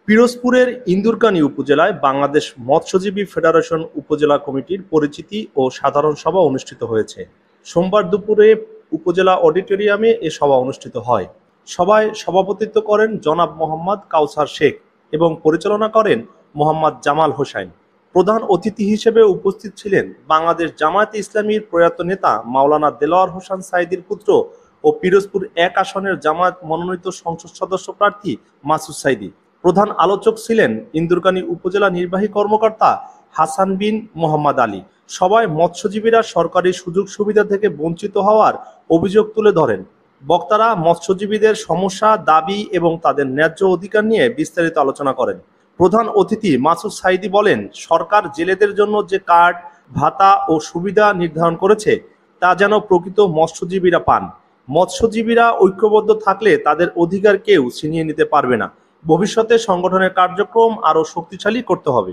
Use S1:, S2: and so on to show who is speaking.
S1: পিরোজপুরের ইন্দুরকানী উপজেলায় বাংলাদেশ মৎস্যজীবী ফেডারেশন উপজেলা কমিটির পরিচিতি ও সাধারণ সভা অনুষ্ঠিত হয়েছে। সোমবার দুপুরে উপজেলা অডিটোরিয়ামে এ সভা অনুষ্ঠিত হয়। সভায় সভাপতিত্ব করেন জনাব মোহাম্মদ কাউসার শেখ এবং পরিচালনা করেন মোহাম্মদ জামাল হোসাইন। প্রধান অতিথি হিসেবে উপস্থিত ছিলেন বাংলাদেশ জামায়াতে ইসলামীর প্রয়াত নেতা মাওলানা দেলোয়ার হোসেন সাঈদীর পুত্র ও পিরোজপুর ১ আসনের জামায়াত মনোনীত সংসদ সদস্য প্রার্থী মাসুদ সাঈদী। প্রধান আলোচক ছিলেন ইন্দুরকানী উপজেলা নির্বাহী কর্মকর্তা হাসান বিন মোহাম্মদ আলী। সভায় মৎস্যজীবীরা সরকারি সুযোগ সুবিধা থেকে বঞ্চিত হওয়ার অভিযোগ তুলে ধরেন। বক্তারা মৎস্যজীবীদের সমস্যা, দাবি এবং তাদের ন্যায্য অধিকার নিয়ে বিস্তারিত আলোচনা করেন। প্রধান অতিথি মাসুদ সাঈদী বলেন, সরকার জেলেদের জন্য যে কার্ড, ভাতা ও সুবিধা নির্ধারণ করেছে তা যেন প্রকৃত মৎস্যজীবীরা পান। মৎস্যজীবীরা ঐক্যবদ্ধ থাকলে তাদের অধিকার কেউ ছিনিয়ে নিতে পারবে না। ভবিষ্যতে সংগঠনের কার্যক্রম আরও শক্তিশালী করতে হবে।